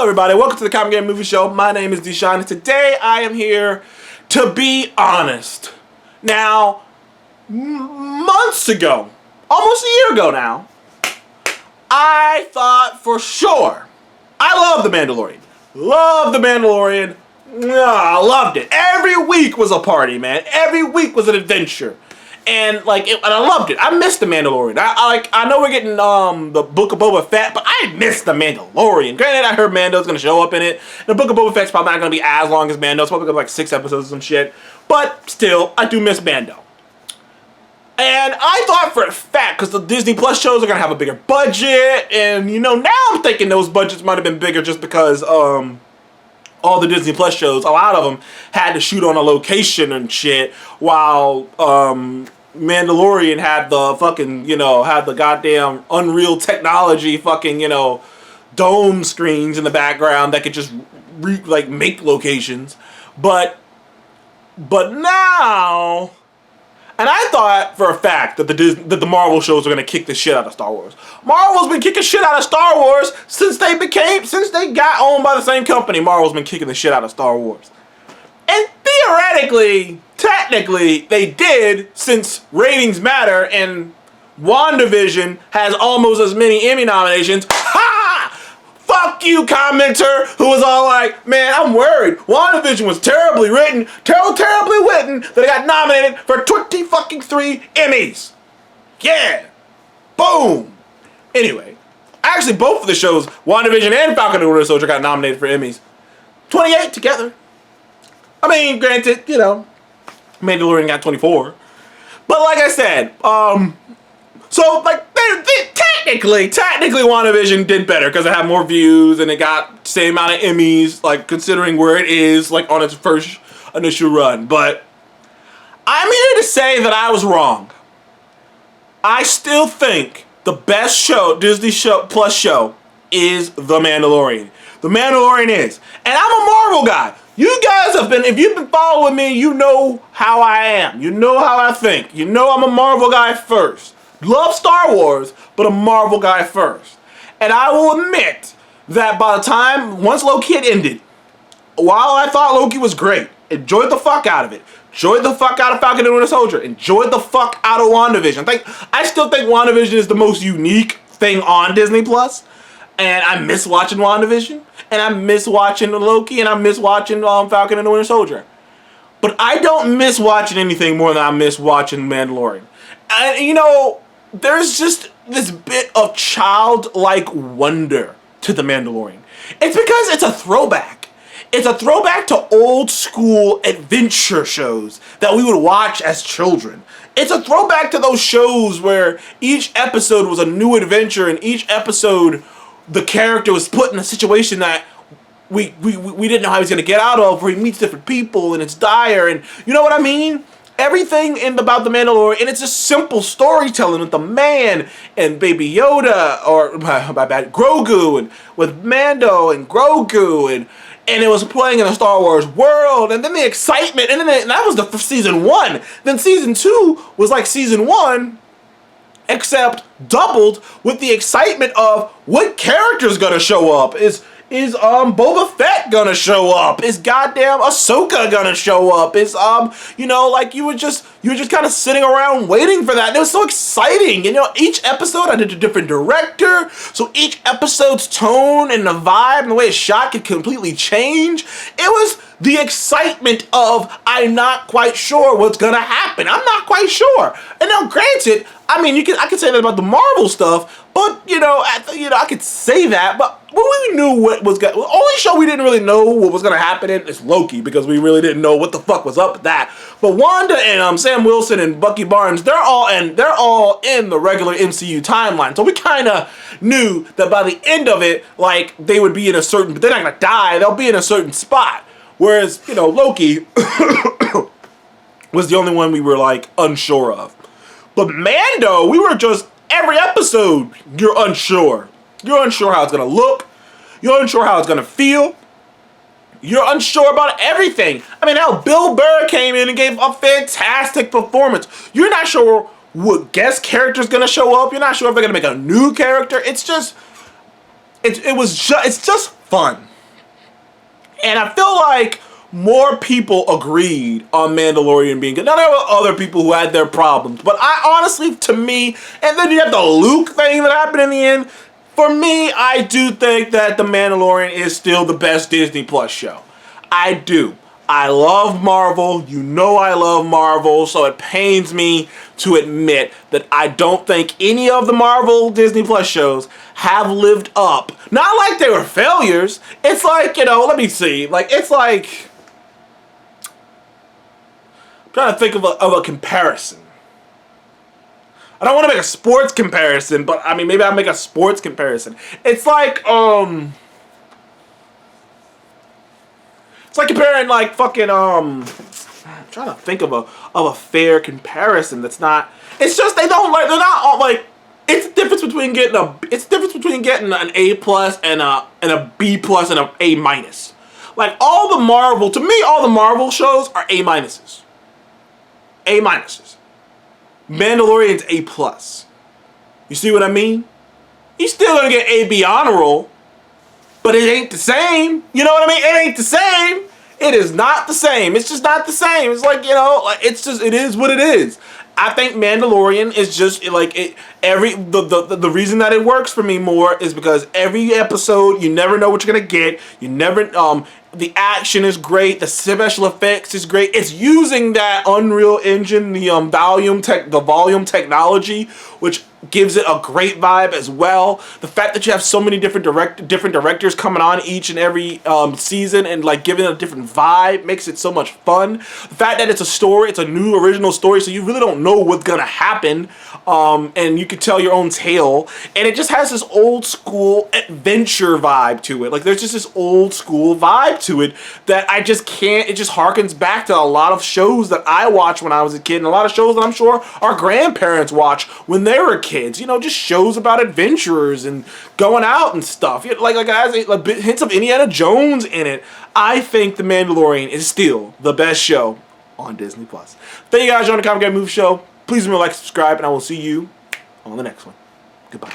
everybody, welcome to the Comic Game Movie Show. My name is Deshaun, and today I am here to be honest. Now, months ago, almost a year ago now, I thought for sure, I love The Mandalorian. Love The Mandalorian. I loved it. Every week was a party, man. Every week was an adventure. And and I loved it. I missed The Mandalorian. I know we're getting the Book of Boba Fett, but I missed The Mandalorian. Granted, I heard Mando's gonna show up in it. The Book of Boba Fett's probably not gonna be as long as Mando. It's probably gonna be like 6 episodes or some shit. But still, I do miss Mando. And I thought for a fact, because the Disney Plus shows are gonna have a bigger budget, and now I'm thinking those budgets might have been bigger just because all the Disney Plus shows, a lot of them had to shoot on a location and shit, while Mandalorian had the fucking, had the goddamn Unreal technology fucking, dome screens in the background that could just make locations. But now, and I thought for a fact that the Marvel shows are gonna kick the shit out of Star Wars. Marvel's been kicking shit out of Star Wars since they got owned by the same company. Marvel's been kicking the shit out of Star Wars. And theoretically, technically, they did, since ratings matter, and WandaVision has almost as many Emmy nominations. Ha! Fuck you, commenter, who was all like, man, I'm worried. WandaVision was terribly written, terribly written, that it got nominated for 23 Emmys. Yeah. Boom. Anyway, actually, both of the shows, WandaVision and Falcon and the Winter Soldier, got nominated for Emmys. 28 together. I mean, granted, Mandalorian got 24. But like I said, technically WandaVision did better because it had more views and it got the same amount of Emmys, considering where it is, on its first initial run. But I'm here to say that I was wrong. I still think the best show, Disney Plus show, is The Mandalorian. The Mandalorian is. And I'm a Marvel guy. You guys if you've been following me, you know how I am. You know how I think. You know I'm a Marvel guy first. Love Star Wars, but a Marvel guy first. And I will admit that by the time, once Loki had ended, while I thought Loki was great, enjoyed the fuck out of it, enjoyed the fuck out of Falcon and the Winter Soldier, enjoyed the fuck out of WandaVision. I still think WandaVision is the most unique thing on Disney Plus. And I miss watching WandaVision, and I miss watching Loki, and I miss watching Falcon and the Winter Soldier. But I don't miss watching anything more than I miss watching Mandalorian. And there's just this bit of childlike wonder to The Mandalorian. It's because it's a throwback. It's a throwback to old school adventure shows that we would watch as children. It's a throwback to those shows where each episode was a new adventure, and each episode the character was put in a situation that we didn't know how he's going to get out of, where he meets different people and it's dire, and you know what I mean? Everything about The Mandalorian, and it's just simple storytelling with the man and Baby Yoda, or my bad, Grogu, and with Mando and Grogu, and it was playing in the Star Wars world, and then the excitement, and that was the season 1. Then season 2 was like season 1, except doubled with the excitement of what character's gonna show up. Is Boba Fett gonna show up? Is goddamn Ahsoka gonna show up? Is you were just kind of sitting around waiting for that. And it was so exciting. Each episode had a different director, so each episode's tone and the vibe and the way it's shot could completely change. It was the excitement of, I'm not quite sure what's gonna happen. I'm not quite sure. And now, granted, I could say that about the Marvel stuff, but I could say that, but we knew what was going. The only show we didn't really know what was gonna happen in is Loki, because we really didn't know what the fuck was up with that. But Wanda and Sam Wilson and Bucky Barnes, they're all in the regular MCU timeline, so we kind of knew that by the end of it, they would be in a certain, but they're not gonna die. They'll be in a certain spot. Whereas Loki was the only one we were unsure of. But Mando, we were just, every episode, you're unsure. You're unsure how it's going to look. You're unsure how it's going to feel. You're unsure about everything. Hell, Bill Burr came in and gave a fantastic performance. You're not sure what guest character's going to show up. You're not sure if they're going to make a new character. It's just fun. And I feel like more people agreed on Mandalorian being good. Now, there were other people who had their problems, but I honestly, to me, and then you have the Luke thing that happened in the end. For me, I do think that The Mandalorian is still the best Disney Plus show. I do. I love Marvel. You know I love Marvel, so it pains me to admit that I don't think any of the Marvel Disney Plus shows have lived up. Not like they were failures. It's like, let me see. Like, it's like, I'm trying to think of a comparison. I don't want to make a sports comparison, but I mean, maybe I'll make a sports comparison. It's like comparing like fucking I'm trying to think of a fair comparison that's not. It's just they're not all like. It's the difference between getting an A plus and a B plus and an A minus. Like all the Marvel shows are A minuses. A minuses. Mandalorian's A plus. You see what I mean? He's still gonna get A B honor roll, but it ain't the same. You know what I mean? It ain't the same. It is not the same. It's just not the same. It's like, it is what it is. I think Mandalorian is just like it. The reason that it works for me more is because every episode you never know what you're gonna get. You never the action is great. The special effects is great. It's using that Unreal Engine, the volume technology, which gives it a great vibe as well. The fact that you have so many different directors coming on each and every season and like giving it a different vibe makes it so much fun. The fact that it's a story, it's a new original story, so you really don't know what's gonna happen, and you can tell your own tale, and it just has this old school adventure vibe to it. Like there's just this old school vibe to it that I just can't. It just harkens back to a lot of shows that I watched when I was a kid, and a lot of shows that I'm sure our grandparents watched when they were kids. Just shows about adventurers and going out and stuff. Like it has like hints of Indiana Jones in it. I think The Mandalorian is still the best show on Disney Plus. Thank you guys for joining the Comic Game Movie Show. Please remember to like, subscribe, and I will see you on the next one. Goodbye.